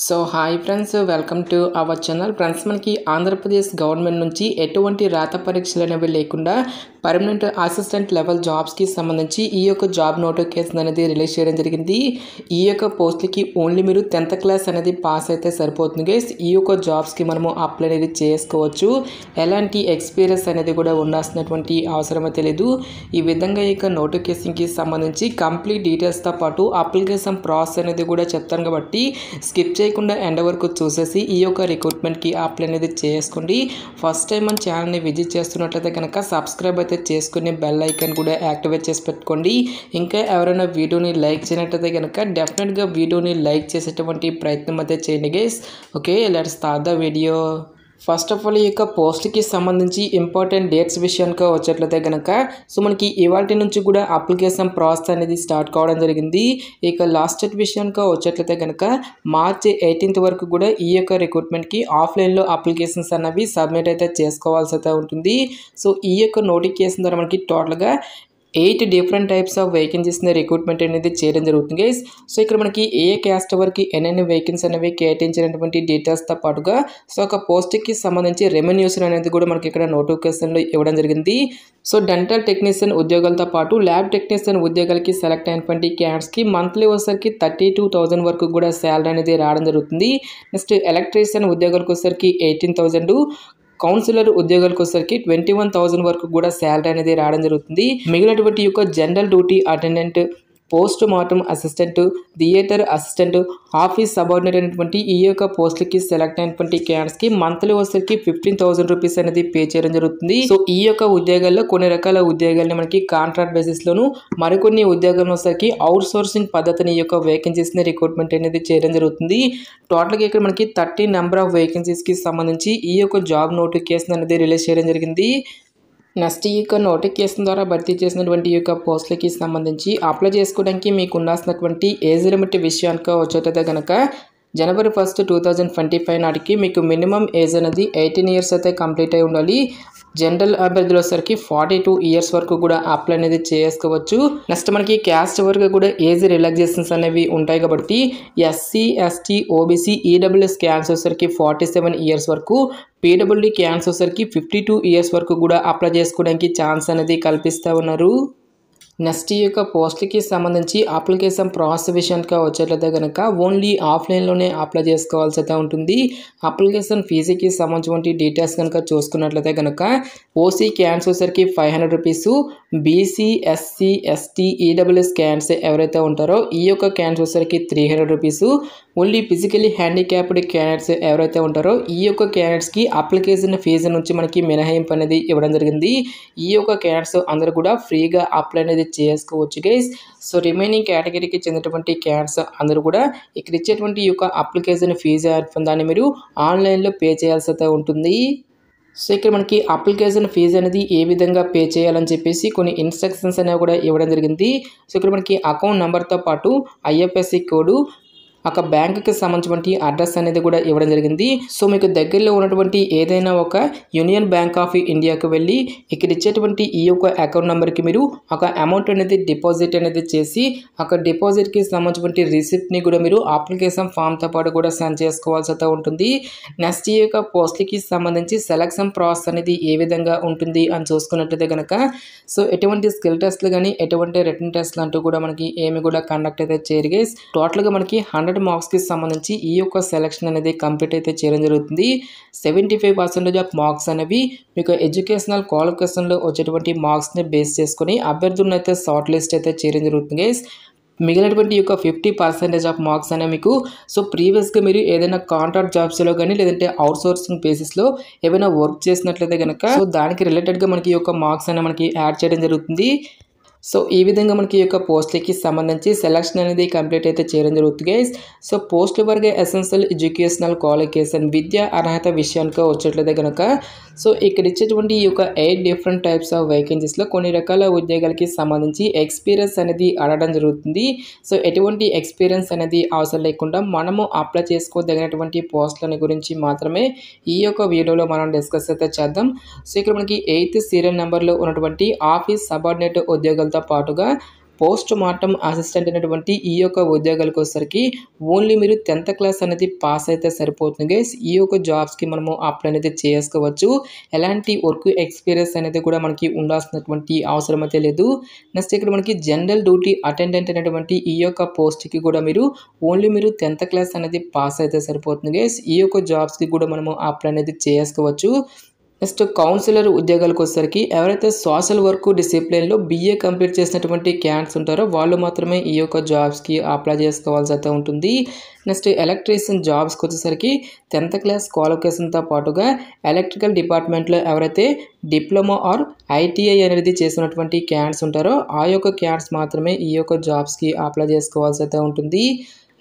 So hi friends, welcome to our channel. Friends, మనకి Andhra Pradesh government నుంచి ఎటువంటి రాత పరీక్షలు అనేవి లేకుండా పర్మనెంట్ అసిస్టెంట్ లెవెల్ జాబ్స్కి సంబంధించి ఈ యొక్క జాబ్ నోటిఫికేషన్ అనేది రిలీజ్ చేయడం జరిగింది. ఈ యొక్క పోస్ట్లకి ఓన్లీ మీరు 10th క్లాస్ అనేది పాస్ అయితే సరిపోతుంది గైస్. ఈ యొక్క జాబ్స్కి మనము అప్లై అనేది చేసుకోవచ్చు. ఎలాంటి ఎక్స్పీరియన్స్ అనేది కూడా ఉండాల్సినటువంటి అవసరం అయితే లేదు. ఈ విధంగా ఈ యొక్క నోటిఫికేషన్కి సంబంధించి కంప్లీట్ డీటెయిల్స్తో పాటు అప్లికేషన్ ప్రాసెస్ అనేది కూడా చెప్తాను కాబట్టి స్కిప్ చేయకుండా ఎండ్ వరకు చూసేసి ఈ యొక్క రిక్రూట్మెంట్కి అప్లై అనేది చేసుకోండి. ఫస్ట్ టైం మన ఛానల్ని విజిట్ చేస్తున్నట్లయితే కనుక సబ్స్క్రైబ్ అయితే చేసుకుని బెల్ ఐకాన్ కూడా యాక్టివేట్ చేసి పెట్టుకోండి. ఇంకా ఎవరైనా వీడియోని లైక్ చేయనట్లయితే కనుక డెఫినెట్గా వీడియోని లైక్ చేసేటువంటి ప్రయత్నం అయితే చేయండి guys. Okay, let's start the video. First of all ఈ యొక్క పోస్ట్కి సంబంధించి ఇంపార్టెంట్ డేట్స్ విషయానికి వచ్చేట్లయితే కనుక మనకి ఇవాళ నుంచి కూడా అప్లికేషన్ ప్రాసెస్ అనేది స్టార్ట్ కావడం జరిగింది. ఇక లాస్ట్ డేట్ విషయానికి వచ్చేట్లయితే కనుక మార్చ్ 18th వరకు కూడా ఈ యొక్క రిక్రూట్మెంట్కి ఆఫ్లైన్లో అప్లికేషన్స్ అనేవి సబ్మిట్ అయితే చేసుకోవాల్సి అయితే ఉంటుంది. సో ఈ యొక్క నోటిఫికేషన్ ద్వారా మనకి టోటల్గా 8 డిఫరెంట్ టైప్స్ ఆఫ్ వేకెన్సీస్ని రిక్రూట్మెంట్ అనేది చేయడం జరుగుతుంది గైస్. సో ఇక్కడ మనకి ఏ క్యాస్ట్ వరకు ఎన్నెన్ని వేకెన్సీ అనేవి కేటాయించినటువంటి డీటెయిల్స్తో పాటుగా ఒక పోస్ట్కి సంబంధించి రెమ్యునరేషన్ అనేది కూడా మనకి ఇక్కడ నోటిఫికేషన్లో ఇవ్వడం జరిగింది. సో డెంటల్ టెక్నీషియన్ ఉద్యోగాలతో పాటు ల్యాబ్ టెక్నీషియన్ ఉద్యోగాలకి సెలెక్ట్ అయినటువంటి క్యాండిడేట్స్కి మంత్లీ వచ్చేసరికి 32,000 వరకు కూడా శాలరీ అనేది రావడం జరుగుతుంది. నెక్స్ట్ ఎలక్ట్రీషియన్ ఉద్యోగాలకు వచ్చేసరికి 18,000, కౌన్సిలర్ ఉద్యోగాలకు వచ్చేసరికి 21,000 వరకు కూడా శాలరీ అనేది రావడం జరుగుతుంది. మిగిలినటువంటి యొక్క general duty attendant, post mortem assistant, theatre assistant, office subordinate అనేటువంటి ఈ యొక్క పోస్టులకి సెలెక్ట్ అయినటువంటి క్యాండిడేట్స్కి మంత్లీ వచ్చేసరికి 15,000 రూపీస్ అనేది పే చేయడం జరుగుతుంది. సో ఈ యొక్క ఉద్యోగాల్లో కొన్ని రకాల ఉద్యోగాలను మనకి కాంట్రాక్ట్ బేసిస్లోను, మరికొన్ని ఉద్యోగాలను వచ్చేసరికి అవుట్ సోర్సింగ్ పద్ధతిని ఈ యొక్క వేకెన్సీస్ని రిక్రూట్మెంట్ అనేది చేయడం జరుగుతుంది. టోటల్గా ఇక్కడ మనకి 30 నెంబర్ ఆఫ్ వేకెన్సీస్కి సంబంధించి ఈ యొక్క జాబ్ నోటిఫికేషన్ అనేది రిలీజ్ చేయడం జరిగింది. నెక్స్ట్ ఈ యొక్క నోటిఫికేషన్ ద్వారా భర్తీ చేసినటువంటి ఈ యొక్క పోస్టులకి సంబంధించి అప్లై చేసుకోవడానికి మీకు ఉండాల్సినటువంటి ఏజ్ లిమిట్ విషయానికి వచ్చేటైతే కనుక January 1st, 2025 నాటికి మీకు మినిమం ఏజ్ అనేది 18 ఇయర్స్ అయితే కంప్లీట్ అయి ఉండాలి. జనరల్ అభ్యర్థులు వచ్చేసరికి 42 ఇయర్స్ వరకు కూడా అప్లై అనేది చేసుకోవచ్చు. నెక్స్ట్ మనకి క్యాస్ట్ వరకు కూడా ఏజ్ రిలాక్సేషన్స్ అనేవి ఉంటాయి కాబట్టి SC, ST, OBC, EWS cans వచ్చేసరికి 47 ఇయర్స్ వరకు, పీడబ్ల్యూడీ క్యాన్స్ వచ్చేసరికి 52 ఇయర్స్ వరకు కూడా అప్లై చేసుకోవడానికి ఛాన్స్ అనేది కల్పిస్తూ ఉన్నారు. నెక్స్ట్ ఈ యొక్క పోస్ట్కి సంబంధించి అప్లికేషన్ ప్రాసెస్ విషయానికి వచ్చేట్లయితే కనుక ఓన్లీ ఆఫ్లైన్లోనే అప్లై చేసుకోవాల్సి అయితే ఉంటుంది. అప్లికేషన్ ఫీజుకి సంబంధించిన డీటెయిల్స్ కనుక చూసుకున్నట్లయితే కనుక ఓసీ క్యాన్స్ వచ్చేసరికి 500 rupees, BC, SC, ST, EWS cans ఎవరైతే ఉంటారో ఈ యొక్క క్యాన్స్ వచ్చేసరికి 300 rupees. Only physically handicapped candidates ఎవరైతే ఉంటారో ఈ యొక్క క్యాండిడేట్స్కి అప్లికేషన్ ఫీజు నుంచి మనకి మినహాయింపు అనేది ఇవ్వడం జరిగింది. ఈ యొక్క క్యాండిడేట్స్ అందరూ కూడా ఫ్రీగా అప్లై అనేది చేసుకోవచ్చు గైస్. సో రిమైనింగ్ కేటగిరీకి చెందినటువంటి క్యాండిడేట్స్ అందరూ కూడా ఇక్కడ ఇచ్చేటువంటి ఈ యొక్క అప్లికేషన్ ఫీజు దాన్ని మీరు ఆన్లైన్లో పే చేయాల్సి అయితే ఉంటుంది. సో ఇక్కడ మనకి అప్లికేషన్ ఫీజు అనేది ఏ విధంగా పే చేయాలని చెప్పేసి కొన్ని ఇన్స్ట్రక్షన్స్ అనేవి కూడా ఇవ్వడం జరిగింది. సో ఇక్కడ మనకి అకౌంట్ నెంబర్తో పాటు ఐఎఫ్ఎస్సి కోడ్, ఒక బ్యాంకుకి సంబంధించిన అడ్రస్ అనేది కూడా ఇవ్వడం జరిగింది. సో మీకు దగ్గరలో ఉన్నటువంటి ఏదైనా ఒక యూనియన్ బ్యాంక్ ఆఫ్ ఇండియాకి వెళ్ళి ఇక్కడ ఇచ్చేటువంటి ఈ యొక్క అకౌంట్ నెంబర్కి మీరు ఒక అమౌంట్ అనేది డిపాజిట్ అనేది చేసి ఒక డిపాజిట్కి సంబంధించిన రిసిప్ట్ని కూడా మీరు అప్లికేషన్ ఫామ్తో పాటు కూడా సెండ్ చేసుకోవాల్సి అయితే ఉంటుంది. నెక్స్ట్ ఈ యొక్క పోస్ట్కి సంబంధించి సెలక్షన్ ప్రాసెస్ అనేది ఏ విధంగా ఉంటుంది అని చూసుకున్నట్లయితే కనుక సో ఎటువంటి స్కిల్ టెస్ట్లు కానీ ఎటువంటి రిటర్న్ టెస్ట్లు అంటూ కూడా మనకి ఏమి కూడా కండక్ట్ అయితే చేయరు గైస్. టోటల్గా మనకి 100 మార్క్స్కి సంబంధించి ఈ యొక్క సెలక్షన్ అనేది కంప్లీట్ అయితే చేయడం జరుగుతుంది. 75% ఆఫ్ మార్క్స్ అనేవి మీకు ఎడ్యుకేషనల్ క్వాలిఫికేషన్లో వచ్చేటువంటి మార్క్స్ని బేస్ చేసుకొని అభ్యర్థులను అయితే షార్ట్ లిస్ట్ అయితే చేయడం జరుగుతుంది గైస్. మిగిలినటువంటి యొక్క 50% ఆఫ్ మార్క్స్ అనేవి మీకు సో ప్రీవియస్గా మీరు ఏదైనా కాంట్రాక్ట్ జాబ్స్లో కానీ లేదంటే అవుట్ సోర్సింగ్ బేసిస్లో ఏమైనా వర్క్ చేసినట్లయితే కనుక సో దానికి రిలేటెడ్గా మనకి ఈ యొక్క మార్క్స్ అనేవి మనకి యాడ్ చేయడం జరుగుతుంది. సో ఈ విధంగా మనకి ఈ యొక్క పోస్ట్లకి సంబంధించి సెలక్షన్ అనేది కంప్లీట్ అయితే చేయడం జరుగుతుంది గైస్. సో పోస్ట్ వరకు ఎసెన్షియల్ ఎడ్యుకేషనల్ క్వాలిఫికేషన్ విద్యా అర్హత విషయానికి వచ్చేట్లయితే కనుక సో ఇక్కడ ఇచ్చేటువంటి ఈ యొక్క 8 డిఫరెంట్ టైప్స్ ఆఫ్ వేకెన్సీస్లో కొన్ని రకాల ఉద్యోగాలకి సంబంధించి ఎక్స్పీరియన్స్ అనేది అడగడం జరుగుతుంది. సో ఎటువంటి ఎక్స్పీరియన్స్ అనేది అవసరం లేకుండా మనము అప్లై చేసుకోదగినటువంటి పోస్టులని గురించి మాత్రమే ఈ యొక్క వీడియోలో మనం డిస్కస్ అయితే చేద్దాం. సో ఇక్కడ మనకి 8th సీరియల్ నెంబర్లో ఉన్నటువంటి ఆఫీస్ సబార్డినేట్ ఉద్యోగాలతో పాటుగా పోస్ట్ మార్టం అసిస్టెంట్ అనేటువంటి ఈ యొక్క ఉద్యోగాలకు వచ్చేసరికి ఓన్లీ మీరు 10th క్లాస్ అనేది పాస్ అయితే సరిపోతుంది గైస్. ఈ యొక్క జాబ్స్కి మనము అప్లై అనేది చేసుకోవచ్చు. ఎలాంటి వర్క్ ఎక్స్పీరియన్స్ అనేది కూడా మనకి ఉండాల్సినటువంటి అవసరం అయితే లేదు. నెక్స్ట్ ఇక్కడ మనకి జనరల్ డ్యూటీ అటెండెంట్ అనేటువంటి ఈ యొక్క పోస్ట్కి కూడా మీరు ఓన్లీ మీరు 10th క్లాస్ అనేది పాస్ అయితే సరిపోతుంది గైస్. ఈ యొక్క జాబ్స్కి కూడా మనము అప్లై అనేది చేసుకోవచ్చు. నెక్స్ట్ కౌన్సిలర్ ఉద్యోగాలకు వచ్చేసరికి ఎవరైతే సోషల్ వర్క్ డిసిప్లిన్లో BA కంప్లీట్ చేసినటువంటి క్యాండిడేట్స్ ఉంటారో వాళ్ళు మాత్రమే ఈ యొక్క జాబ్స్కి అప్లై చేసుకోవాల్సి అయితే ఉంటుంది. నెక్స్ట్ ఎలక్ట్రీషియన్ జాబ్స్కి వచ్చేసరికి 10th క్లాస్ క్వాలిఫికేషన్తో పాటుగా ఎలక్ట్రికల్ డిపార్ట్మెంట్లో ఎవరైతే డిప్లొమా ఆర్ ITI అనేది చేసినటువంటి క్యాండిడేట్స్ ఉంటారో ఆ యొక్క క్యాండిడేట్స్ మాత్రమే ఈ యొక్క జాబ్స్కి అప్లై చేసుకోవాల్సి అయితే ఉంటుంది.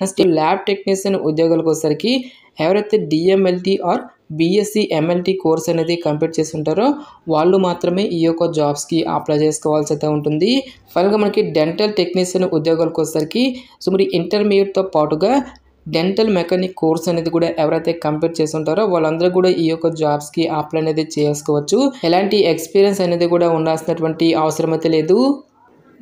నెక్స్ట్ ల్యాబ్ టెక్నీషియన్ ఉద్యోగాలకు వచ్చేసరికి ఎవరైతే DMLT or BSc MLT course అనేది కంప్లీట్ చేసి ఉంటారో వాళ్ళు మాత్రమే ఈ యొక్క జాబ్స్కి అప్లై చేసుకోవాల్సి అయితే ఉంటుంది. ఫైనల్గా మనకి డెంటల్ టెక్నీషియన్ ఉద్యోగాలకు వచ్చేసరికి సో మరి ఇంటర్మీడియట్తో పాటుగా డెంటల్ మెకానిక్ కోర్స్ అనేది కూడా ఎవరైతే కంప్లీట్ చేసి ఉంటారో వాళ్ళందరూ కూడా ఈ యొక్క జాబ్స్కి అప్లై అనేది చేసుకోవచ్చు. ఎలాంటి ఎక్స్పీరియన్స్ అనేది కూడా ఉండాల్సినటువంటి అవసరం అయితే లేదు.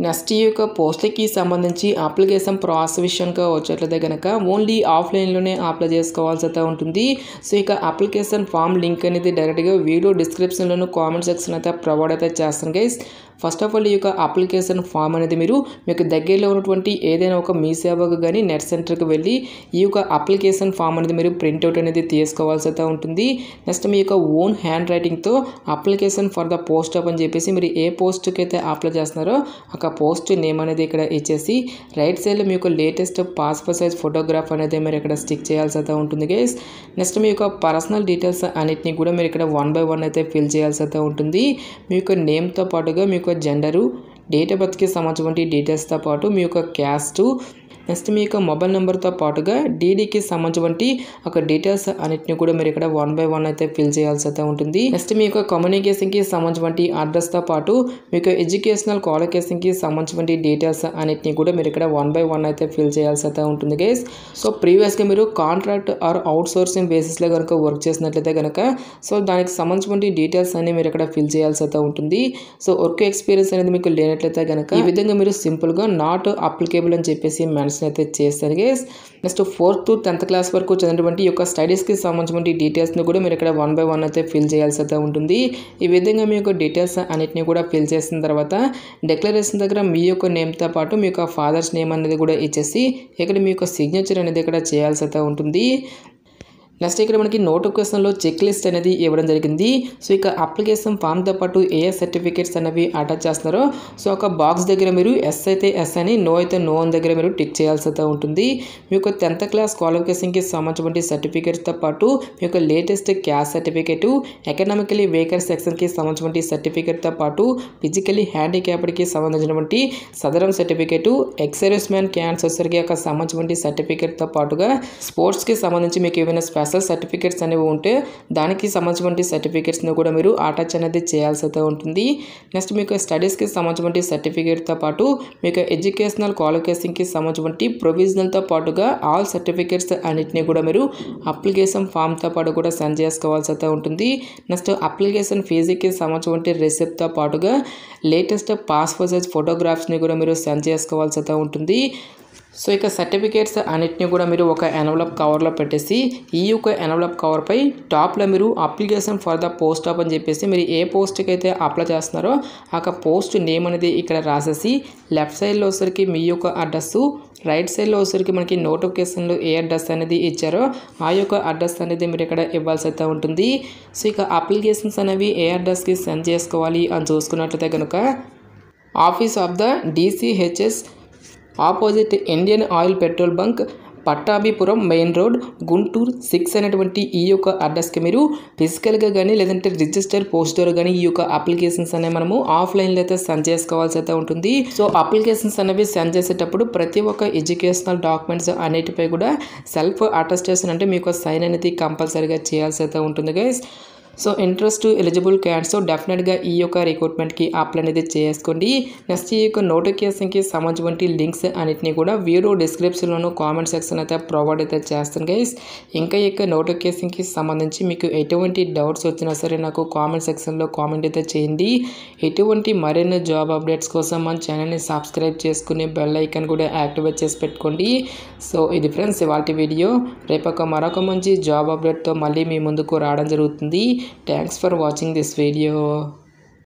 నెక్స్ట్ ఈ యొక్క పోస్ట్కి సంబంధించి అప్లికేషన్ ప్రాసెస్ విషయానికి వచ్చేట్లయితే కనుక ఓన్లీ ఆఫ్లైన్లోనే అప్లై చేసుకోవాల్సి అయితే ఉంటుంది. సో ఇక అప్లికేషన్ ఫామ్ లింక్ అనేది డైరెక్ట్గా వీడియో డిస్క్రిప్షన్లోను కామెంట్ సెక్షన్ అయితే ప్రొవైడ్ అయితే చేస్తాను గైస్. ఫస్ట్ ఆఫ్ ఆల్ ఈ యొక్క అప్లికేషన్ ఫామ్ అనేది మీరు మీకు దగ్గరలో ఉన్నటువంటి ఏదైనా ఒక మీ సేవకు కానీ నెట్ సెంటర్కి వెళ్ళి ఈ యొక్క అప్లికేషన్ ఫామ్ అనేది మీరు ప్రింట్అవుట్ అనేది తీసుకోవాల్సి అయితే ఉంటుంది. నెక్స్ట్ మీ యొక్క ఓన్ హ్యాండ్ రైటింగ్తో application for the post of అని చెప్పేసి మీరు ఏ పోస్ట్కి అయితే అప్లై చేస్తున్నారో ఒక పోస్ట్ నేమ్ అనేది ఇక్కడ ఇచ్చేసి రైట్ సైడ్లో మీ యొక్క లేటెస్ట్ పాస్పోర్ట్ సైజ్ ఫోటోగ్రాఫ్ అనేది మీరు ఇక్కడ స్టిక్ చేయాల్సి అయితే ఉంటుంది గైస్. నెక్స్ట్ మీ యొక్క పర్సనల్ డీటెయిల్స్ అన్నిటిని కూడా మీరు ఇక్కడ 1 by 1 అయితే ఫిల్ చేయాల్సి అయితే ఉంటుంది. మీ యొక్క నేమ్తో పాటుగా మీ యొక్క జెండరు, డేట్ ఆఫ్ బర్త్కి సంబంధించిన డీటెయిల్స్తో పాటు మీ యొక్క క్యాస్టు, నెక్స్ట్ మీ యొక్క మొబైల్ నెంబర్తో పాటుగా DDకి సంబంధించి ఒక డీటెయిల్స్ అన్నిటిని కూడా మీరు ఇక్కడ 1 by 1 అయితే ఫిల్ చేయాల్సి అయితే ఉంటుంది. నెక్స్ట్ మీ యొక్క కమ్యూనికేషన్కి సంబంధించి అడ్రస్తో పాటు మీ యొక్క ఎడ్యుకేషనల్ క్వాలిఫికేషన్కి సంబంధించిన డీటెయిల్స్ అన్నిటిని కూడా మీరు ఇక్కడ 1 by 1 అయితే ఫిల్ చేయాల్సి అయితే ఉంటుంది గైస్. సో ప్రీవియస్గా మీరు కాంట్రాక్ట్ ఆర్ అవుట్ సోర్సింగ్ బేసిస్లో కనుక వర్క్ చేసినట్లయితే కనుక సో దానికి సంబంధించిన డీటెయిల్స్ అన్ని మీరు ఇక్కడ ఫిల్ చేయాల్సి అయితే ఉంటుంది. సో వర్క్ ఎక్స్పీరియన్స్ అనేది మీకు లేనట్లయితే కనుక ఈ విధంగా మీరు సింపుల్గా నాట్ అప్లికేబుల్ అని చెప్పేసి మెన్షన్ అయితే చేస్తారు guys. Next 4th to 10th class వరకు చదివినటువంటి యొక్క స్టడీస్కి సంబంధించిన డీటెయిల్స్ని కూడా మీరు ఇక్కడ 1 by 1 అయితే ఫిల్ చేయాల్సి అయితే ఉంటుంది. ఈ విధంగా మీ యొక్క డీటెయిల్స్ అన్నిటిని కూడా ఫిల్ చేసిన తర్వాత డిక్లరేషన్ దగ్గర మీ యొక్క నేమ్తో పాటు మీ యొక్క ఫాదర్స్ నేమ్ అనేది కూడా ఇచ్చేసి ఇక్కడ మీ యొక్క సిగ్నేచర్ అనేది ఇక్కడ చేయాల్సి అయితే ఉంటుంది. నెక్స్ట్ ఇక్కడ మనకి నోటిఫికేషన్లో చెక్ లిస్ట్ అనేది ఇవ్వడం జరిగింది. సో ఇక అప్లికేషన్ ఫామ్తో పాటు ఏ సర్టిఫికేట్స్ అనేవి అటాచ్ చేస్తున్నారో సో ఒక బాక్స్ దగ్గర మీరు ఎస్ అయితే ఎస్ అని, నో అయితే నో అని దగ్గర మీరు టిక్ చేయాల్సి అయితే ఉంటుంది. మీ యొక్క 10th క్లాస్ క్వాలిఫికేషన్కి సంబంధించిన సర్టిఫికేట్స్తో పాటు మీ యొక్క latest caste certificate, economically weaker సెక్షన్కి సంబంధించిన సర్టిఫికేట్తో పాటు ఫిజికలీ హ్యాండిక్యాప్డ్కి సంబంధించినటువంటి Sadarem certificate, ex service man candidates వచ్చరికి యొక్క సంబంధించిన సర్టిఫికేట్తో పాటుగా స్పోర్ట్స్కి సంబంధించి మీకు ఏమైనా స్పెషల్ సర్టిఫికేట్స్ అనేవి ఉంటే దానికి సంబంధించిన సర్టిఫికేట్స్ని కూడా మీరు అటాచ్ అనేది చేయాల్సి అయితే ఉంటుంది. నెక్స్ట్ మీకు స్టడీస్కి సంబంధించిన సర్టిఫికేట్తో పాటు మీకు ఎడ్యుకేషనల్ క్వాలిఫికేషన్కి సంబంధించిన ప్రొవిజనల్తో పాటుగా ఆల్ సర్టిఫికేట్స్ అన్నిటిని కూడా మీరు అప్లికేషన్ ఫామ్తో పాటు కూడా సెండ్ చేసుకోవాల్సి అయితే ఉంటుంది. నెక్స్ట్ అప్లికేషన్ ఫీజుకి సంబంధించిన రిసిప్ట్తో పాటుగా లేటెస్ట్ పాస్పోర్ట్ సైజ్ ఫోటోగ్రాఫ్స్ని కూడా మీరు సెండ్ చేసుకోవాల్సి అయితే ఉంటుంది. సో ఇక సర్టిఫికేట్స్ అన్నిటిని కూడా మీరు ఒక ఎన్వలప్ కవర్లో పెట్టేసి ఈ యొక్క ఎన్వలప్ కవర్పై టాప్లో మీరు application for the post of అని చెప్పేసి మీరు ఏ పోస్ట్కి అయితే అప్లై చేస్తున్నారో ఆ పోస్ట్ నేమ్ అనేది ఇక్కడ రాసేసి లెఫ్ట్ సైడ్లో వచ్చరికి మీ యొక్క అడ్రస్సు, రైట్ సైడ్లో వచ్చరికి మనకి నోటిఫికేషన్లో ఏ అడ్రస్ అనేది ఇచ్చారో ఆ యొక్క అడ్రస్ అనేది మీరు ఇక్కడ ఇవ్వాల్సి అయితే ఉంటుంది. సో ఇక అప్లికేషన్స్ అనేవి ఏ అడ్రస్కి సెండ్ చేసుకోవాలి అని చూసుకున్నట్లయితే కనుక office of the DCHS opposite Indian oil petrol bunk, Pattabhipuram main road, Guntur 6 అనేటువంటి ఈ యొక్క అడ్రస్కి మీరు ఫిజికల్గా కానీ లేదంటే రిజిస్టర్ పోస్ట్ ద్వారా కానీ ఈ యొక్క అప్లికేషన్స్ అనేవి మనము ఆఫ్లైన్లో అయితే సెండ్ చేసుకోవాల్సి అయితే ఉంటుంది. సో అప్లికేషన్స్ అనేవి సెండ్ చేసేటప్పుడు ప్రతి ఒక్క ఎడ్యుకేషనల్ డాక్యుమెంట్స్ అన్నిటిపై కూడా సెల్ఫ్ అటెస్టేషన్ అంటే మీకు సైన్ అనేది కంపల్సరీగా చేయాల్సి అయితే ఉంటుంది guys. So interest eligible candidates డెఫినెట్గా ఈ యొక్క రిక్రూట్మెంట్కి అప్లై అనేది చేసుకోండి. నెక్స్ట్ ఈ యొక్క నోటిఫికేషన్కి సంబంధించి లింక్స్ అన్నిటిని కూడా వీడియో డిస్క్రిప్షన్లోను కామెంట్ సెక్షన్ అయితే ప్రొవైడ్ అయితే చేస్తాను గైస్. ఇంకా ఈ యొక్క నోటిఫికేషన్కి సంబంధించి మీకు ఎటువంటి డౌట్స్ వచ్చినా సరే నాకు కామెంట్ సెక్షన్లో కామెంట్ అయితే చేయండి. ఎటువంటి మరిన్ని జాబ్ అప్డేట్స్ కోసం మన ఛానల్ని సబ్స్క్రైబ్ చేసుకుని బెల్ ఐకాన్ కూడా యాక్టివేట్ చేసి పెట్టుకోండి. సో ఇది ఫ్రెండ్స్ ఇవాల్టి వీడియో. రేపు మరొక మంచి జాబ్ అప్డేట్తో మళ్ళీ మీ ముందుకు రావడం జరుగుతుంది. Thanks for watching this video.